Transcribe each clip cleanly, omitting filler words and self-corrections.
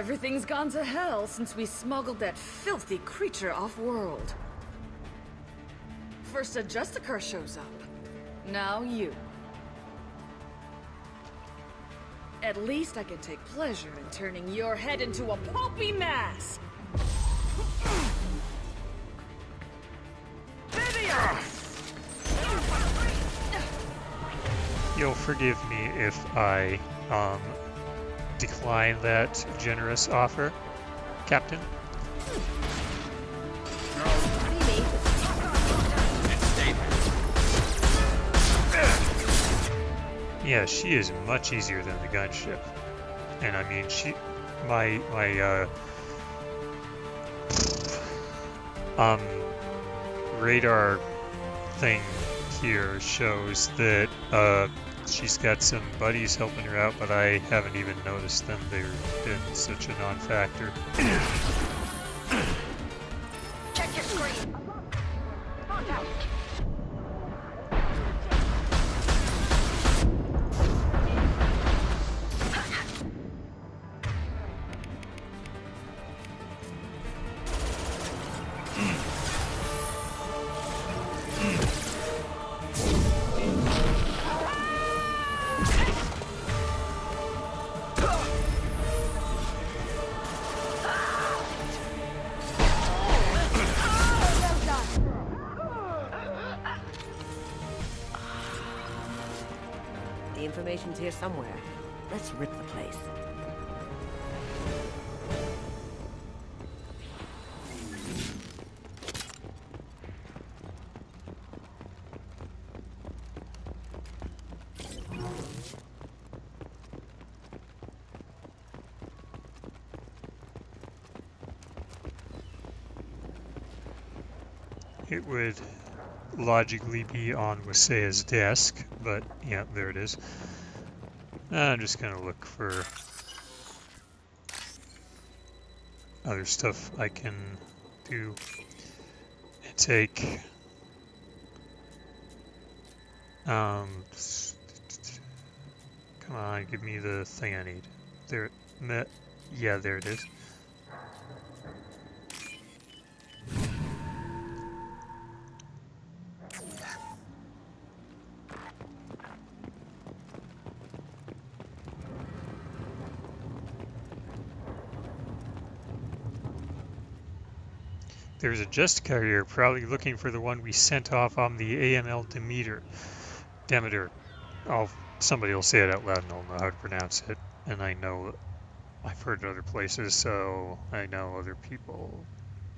Everything's gone to hell since we smuggled that filthy creature off-world. First a Justicar shows up. Now you. At least I can take pleasure in turning your head into a pulpy mass! You'll forgive me if I, decline that generous offer, Captain? Yeah, she is much easier than the gunship. And I mean, my radar thing here shows that, she's got some buddies helping her out, but I haven't even noticed them. They've been such a non-factor. Check your screen. Watch out. The information's here somewhere. Let's rip the place. It would logically be on Wasea's desk, but yeah, there it is. I'm just gonna look for other stuff I can do and take. Come on, give me the thing I need. There, yeah, there it is. There's a Justicar here, probably looking for the one we sent off on the AML Demeter. Somebody will say it out loud and I'll know how to pronounce it. And I know I've heard it other places, so I know other people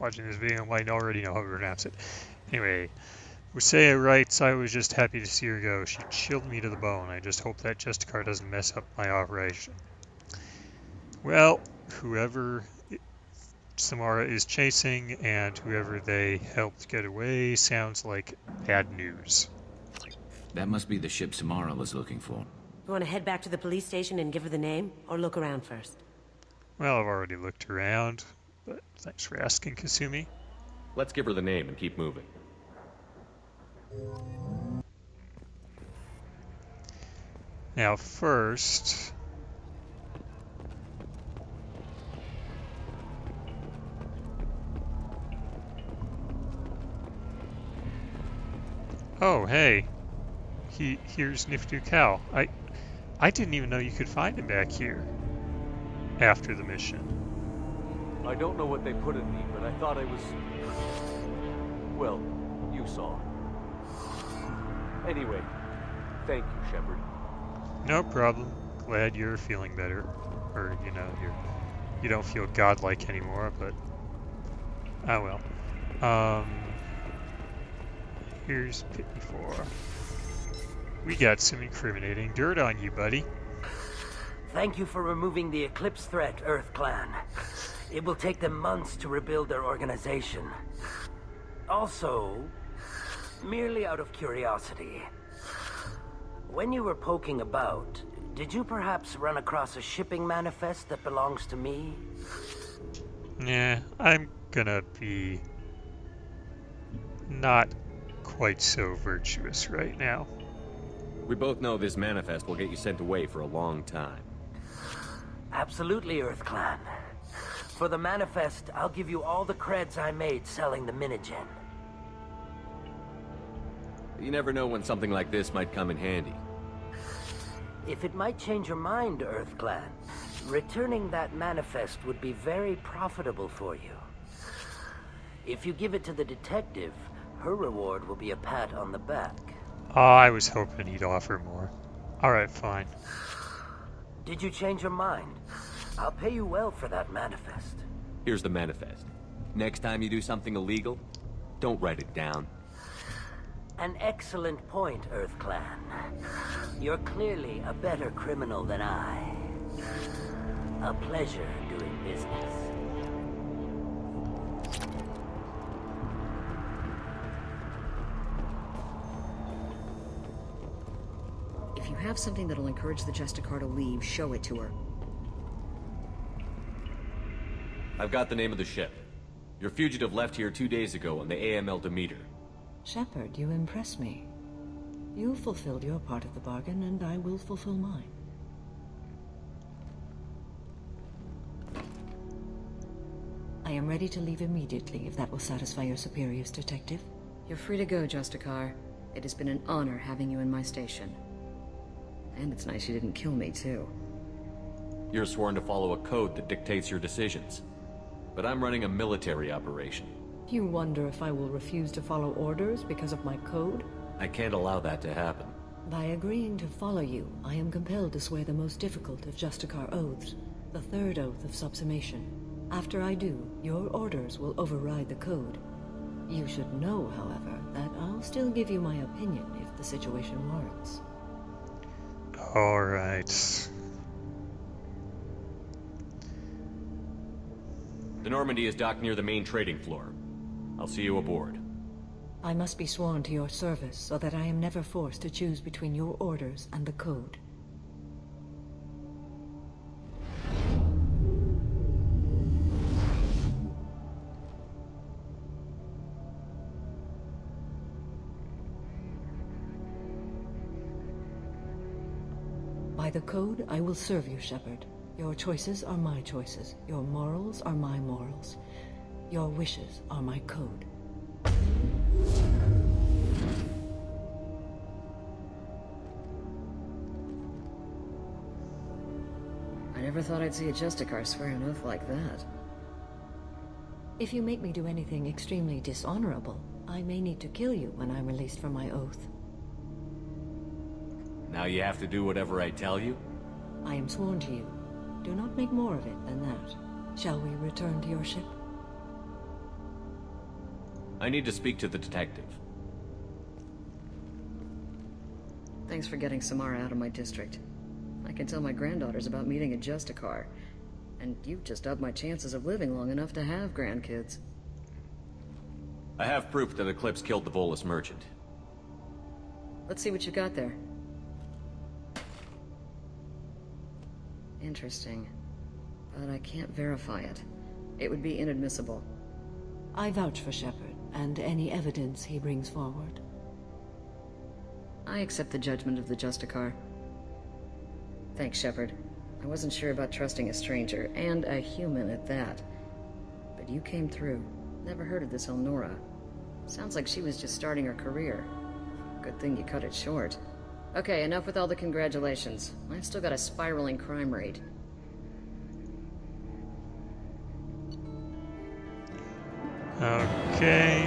watching this video might already know how to pronounce it. Anyway, Wasea writes, I was just happy to see her go. She chilled me to the bone. I just hope that Justicar doesn't mess up my operation. Well, whoever Samara is chasing and whoever they helped get away sounds like bad news. That must be the ship Samara was looking for. You want to head back to the police station and give her the name, or look around first? Well, I've already looked around, but thanks for asking, Kasumi. Let's give her the name and keep moving. Now first... Oh, hey. Here's Nifty Cow. I didn't even know you could find him back here after the mission. I don't know what they put in me, but I thought I was... Well, you saw. Anyway, thank you, Shepard. No problem. Glad you're feeling better. Or, you know, you don't feel godlike anymore, but... Oh well. Here's Pit 4. We got some incriminating dirt on you, buddy. Thank you for removing the Eclipse threat, Earth Clan. It will take them months to rebuild their organization. Also, merely out of curiosity, when you were poking about, did you perhaps run across a shipping manifest that belongs to me? Nah, I'm gonna be not quite so virtuous right now. We both know this manifest will get you sent away for a long time. Absolutely, Earth Clan. For the manifest, I'll give you all the creds I made selling the Minigen. You never know when something like this might come in handy. If it might change your mind, Earth Clan, returning that manifest would be very profitable for you. If you give it to the detective, her reward will be a pat on the back. Oh, I was hoping he'd offer more. Alright, fine. Did you change your mind? I'll pay you well for that manifest. Here's the manifest. Next time you do something illegal, don't write it down. An excellent point, Earth Clan. You're clearly a better criminal than I. A pleasure doing business. If you have something that'll encourage the Justicar to leave, show it to her. I've got the name of the ship. Your fugitive left here 2 days ago on the AML Demeter. Shepard, you impress me. You fulfilled your part of the bargain, and I will fulfill mine. I am ready to leave immediately, if that will satisfy your superiors, Detective. You're free to go, Justicar. It has been an honor having you in my station. And it's nice you didn't kill me, too. You're sworn to follow a code that dictates your decisions. But I'm running a military operation. You wonder if I will refuse to follow orders because of my code? I can't allow that to happen. By agreeing to follow you, I am compelled to swear the most difficult of Justicar oaths, the third oath of subsumation. After I do, your orders will override the code. You should know, however, that I'll still give you my opinion if the situation warrants. Alright. The Normandy is docked near the main trading floor. I'll see you aboard. I must be sworn to your service so that I am never forced to choose between your orders and the code. By the code, I will serve you, Shepard. Your choices are my choices. Your morals are my morals. Your wishes are my code. I never thought I'd see a Justicar swear an oath like that. If you make me do anything extremely dishonorable, I may need to kill you when I'm released from my oath. Now you have to do whatever I tell you? I am sworn to you. Do not make more of it than that. Shall we return to your ship? I need to speak to the detective. Thanks for getting Samara out of my district. I can tell my granddaughters about meeting a Justicar. And you've just upped my chances of living long enough to have grandkids. I have proof that Eclipse killed the Volus merchant. Let's see what you got there. Interesting. But I can't verify it. It would be inadmissible. I vouch for Shepard, and any evidence he brings forward. I accept the judgment of the Justicar. Thanks, Shepard. I wasn't sure about trusting a stranger, and a human at that. But you came through. Never heard of this Elnora. Sounds like she was just starting her career. Good thing you cut it short. Okay, enough with all the congratulations. I've still got a spiraling crime rate. Okay.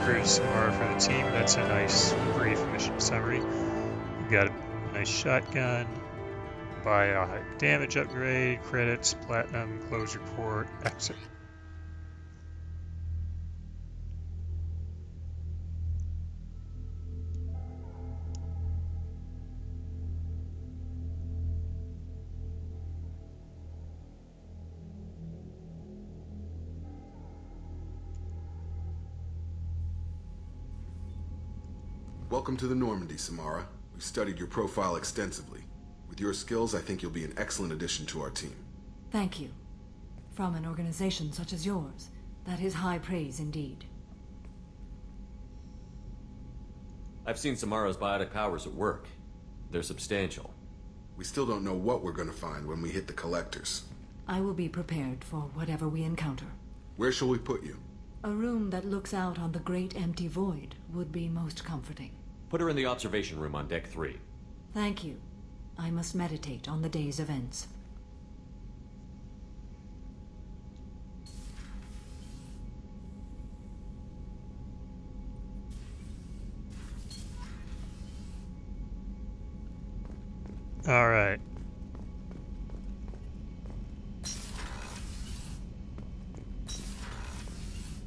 Here's Samara for the team. That's a nice brief mission summary. We got a nice shotgun. Buy a high damage upgrade, credits, platinum, close report, exit. Welcome to the Normandy, Samara. We've studied your profile extensively. With your skills, I think you'll be an excellent addition to our team. Thank you. From an organization such as yours, that is high praise indeed. I've seen Samara's biotic powers at work. They're substantial. We still don't know what we're gonna find when we hit the collectors. I will be prepared for whatever we encounter. Where shall we put you? A room that looks out on the great empty void would be most comforting. Put her in the observation room on deck 3. Thank you. I must meditate on the day's events. All right.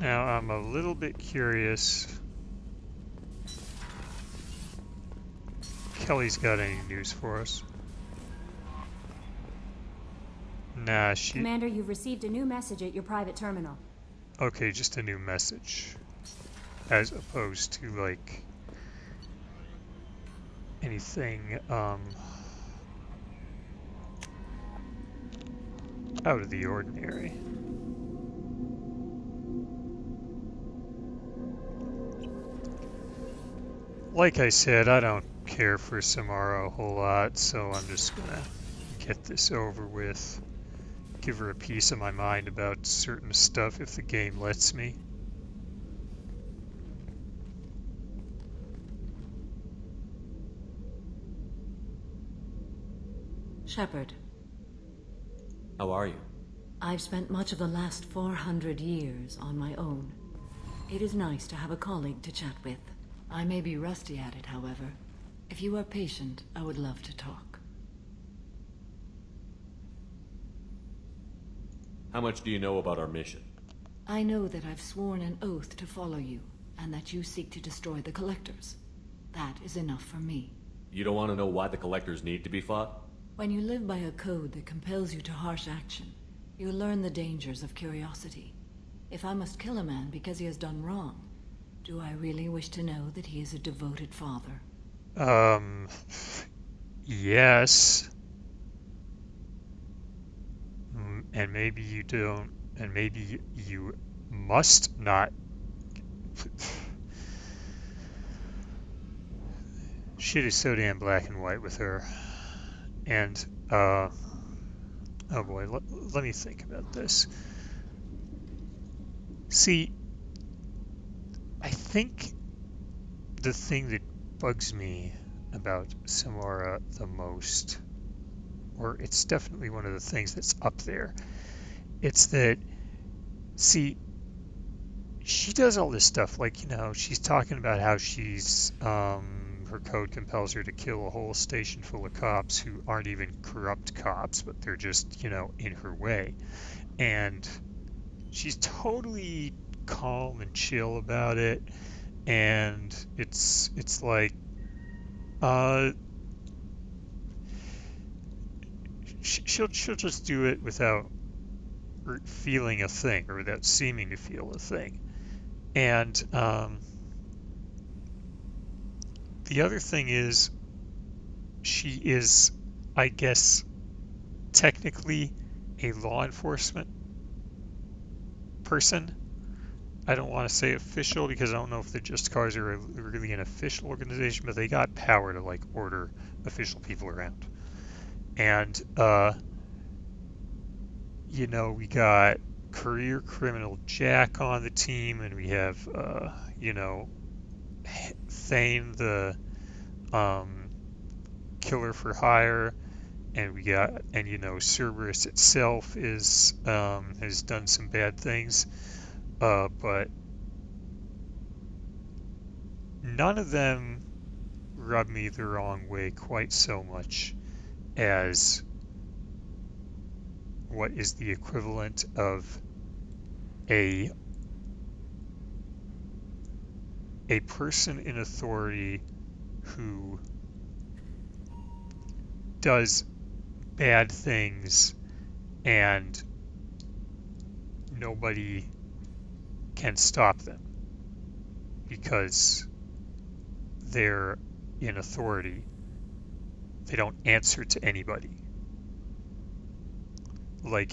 Now I'm a little bit curious. Kelly's got any news for us? Nah, she... Commander, you've received a new message at your private terminal. Okay, just a new message. As opposed to, like, anything, out of the ordinary. Like I said, I don't care for Samara a whole lot, so I'm just gonna get this over with. Give her a piece of my mind about certain stuff if the game lets me. Shepard, How are you? I've spent much of the last 400 years on my own. It is nice to have a colleague to chat with. I may be rusty at it, however. If you are patient, I would love to talk. How much do you know about our mission? I know that I've sworn an oath to follow you, and that you seek to destroy the Collectors. That is enough for me. You don't want to know why the Collectors need to be fought? When you live by a code that compels you to harsh action, you learn the dangers of curiosity. If I must kill a man because he has done wrong, do I really wish to know that he is a devoted father? Yes. And maybe you don't, and maybe you must not. Shit is so damn black and white with her. And, oh boy, let me think about this. See, I think the thing that bugs me about Samara the most, or it's definitely one of the things that's up there, it's that, see, she does all this stuff, like, you know, she's talking about how she's, her code compels her to kill a whole station full of cops who aren't even corrupt cops, but they're just, you know, in her way. And she's totally calm and chill about it, and it's like, she'll just do it without feeling a thing, or without seeming to feel a thing. And the other thing is, she is, I guess, technically a law enforcement person. I don't want to say official because I don't know if the Just Cause are really an official organization, but they got power to, like, order official people around. And, you know, we got career criminal Jack on the team, and we have, you know, Thane, the killer for hire, and we got, and you know, Cerberus itself is has done some bad things, but none of them rub me the wrong way quite so much as what is the equivalent of a person in authority who does bad things and nobody can stop them because they're in authority. They don't answer to anybody. Like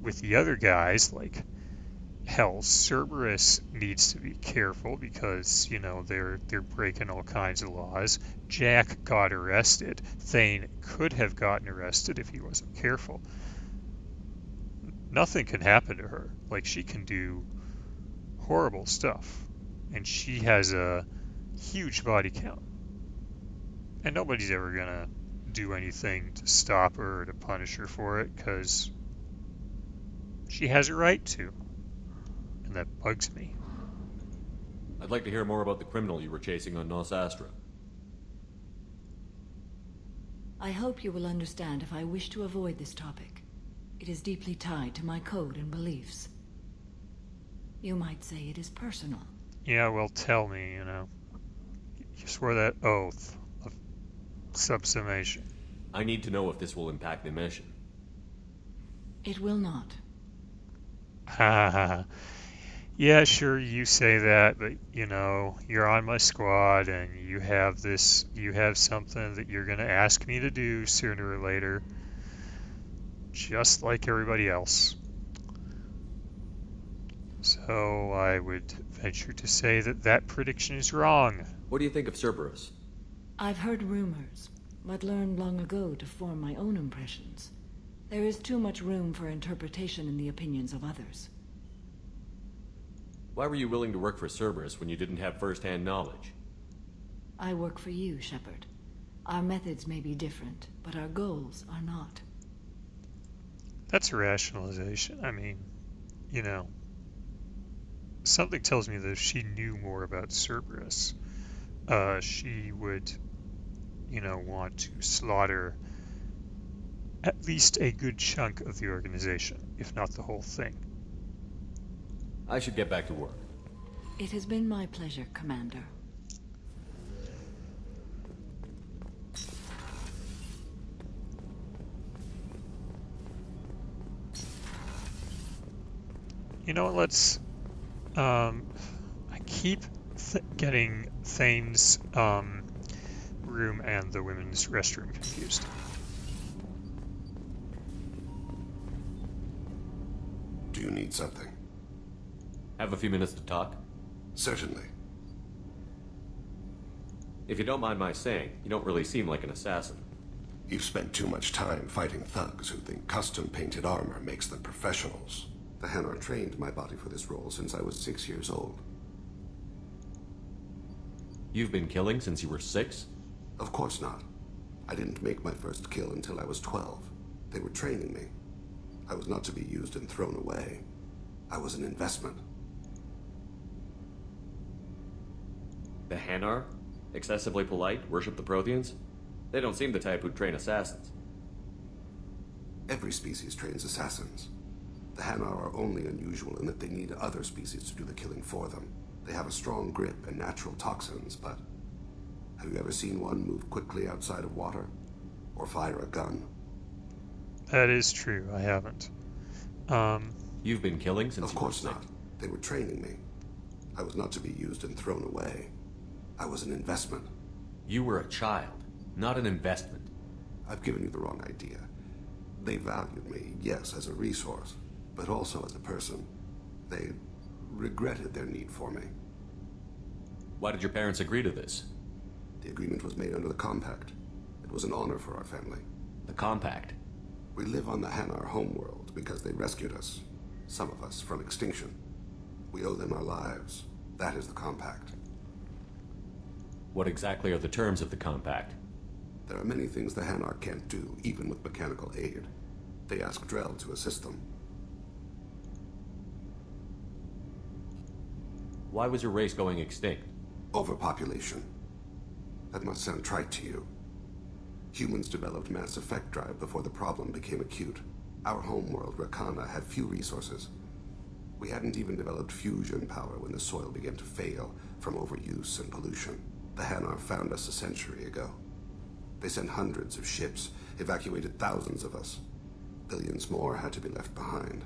with the other guys, like hell, Cerberus needs to be careful because, you know, they're breaking all kinds of laws. Jack got arrested. Thane could have gotten arrested if he wasn't careful. Nothing can happen to her. Like, she can do horrible stuff. And she has a huge body count. And nobody's ever gonna do anything to stop her or to punish her for it, because she has a right to. And that bugs me. I'd like to hear more about the criminal you were chasing on Nos Astra. I hope you will understand if I wish to avoid this topic. It is deeply tied to my code and beliefs. You might say it is personal. Yeah, well, tell me, you know. You swore that oath of subsumation. I need to know if this will impact the mission. It will not. Ha ha ha. Yeah, sure, you say that, but, you know, you're on my squad and you have something that you're gonna ask me to do sooner or later. Just like everybody else. So I would venture to say that that prediction is wrong. What do you think of Cerberus? I've heard rumors, but learned long ago to form my own impressions. There is too much room for interpretation in the opinions of others. Why were you willing to work for Cerberus when you didn't have first-hand knowledge? I work for you, Shepard. Our methods may be different, but our goals are not. That's a rationalization. I mean, you know, something tells me that if she knew more about Cerberus, she would, you know, want to slaughter at least a good chunk of the organization, if not the whole thing. I should get back to work. It has been my pleasure, Commander. You know what, let's, I keep getting Thane's, room and the women's restroom confused. Do you need something? Have a few minutes to talk? Certainly. If you don't mind my saying, you don't really seem like an assassin. You've spent too much time fighting thugs who think custom-painted armor makes them professionals. The Hanar trained my body for this role since I was 6 years old. You've been killing since you were 6? Of course not. I didn't make my first kill until I was 12. They were training me. I was not to be used and thrown away. I was an investment. The Hanar? Excessively polite, worship the Protheans? They don't seem the type who'd train assassins. Every species trains assassins. The Hanar are only unusual in that they need other species to do the killing for them. They have a strong grip and natural toxins, but have you ever seen one move quickly outside of water? Or fire a gun? That is true, I haven't. You've been killing since Of course not. They were training me. I was not to be used and thrown away. I was an investment. You were a child, not an investment. I've given you the wrong idea. They valued me, yes, as a resource, but also as a person. They regretted their need for me. Why did your parents agree to this? The agreement was made under the Compact. It was an honor for our family. The Compact? We live on the Hanar homeworld because they rescued us, some of us, from extinction. We owe them our lives. That is the Compact. What exactly are the terms of the Compact? There are many things the Hanar can't do, even with mechanical aid. They ask Drell to assist them. Why was your race going extinct? Overpopulation. That must sound trite to you. Humans developed mass effect drive before the problem became acute. Our homeworld, Rakana, had few resources. We hadn't even developed fusion power when the soil began to fail from overuse and pollution. The Hanar found us a century ago. They sent hundreds of ships, evacuated thousands of us. Billions more had to be left behind.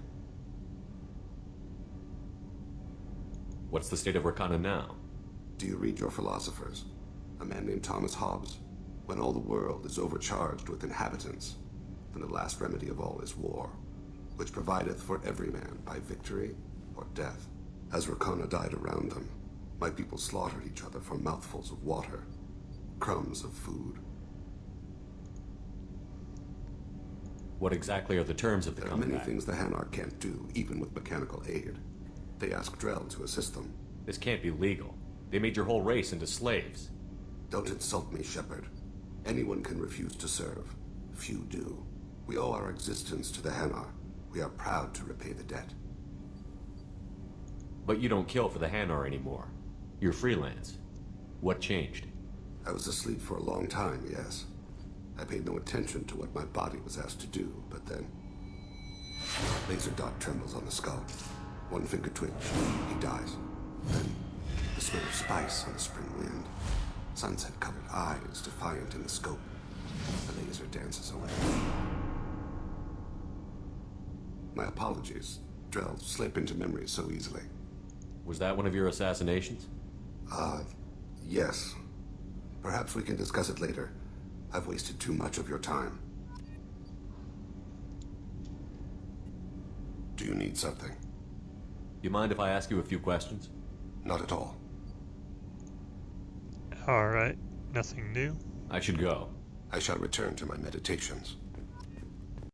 What's the state of Rakana now? Do you read your philosophers? A man named Thomas Hobbes? When all the world is overcharged with inhabitants, then the last remedy of all is war, which provideth for every man by victory or death. As Rakana died around them, my people slaughtered each other for mouthfuls of water, crumbs of food. What exactly are the terms of the There are compact? many things the Hanar can't do, even with mechanical aid. They ask Drell to assist them. This can't be legal. They made your whole race into slaves. Don't insult me, Shepard. Anyone can refuse to serve. Few do. We owe our existence to the Hanar. We are proud to repay the debt. But you don't kill for the Hanar anymore. You're freelance. What changed? I was asleep for a long time, yes. I paid no attention to what my body was asked to do, but then... Laser dot trembles on the skull. One finger twitch. He dies. Then, the smell of spice on the spring wind. Sunset-colored eyes defiant in the scope. The laser dances away. My apologies. Drell slip into memory so easily. Was that one of your assassinations? Yes. Perhaps we can discuss it later. I've wasted too much of your time. Do you need something? You mind if I ask you a few questions? Not at all. Alright, nothing new. I should go. I shall return to my meditations.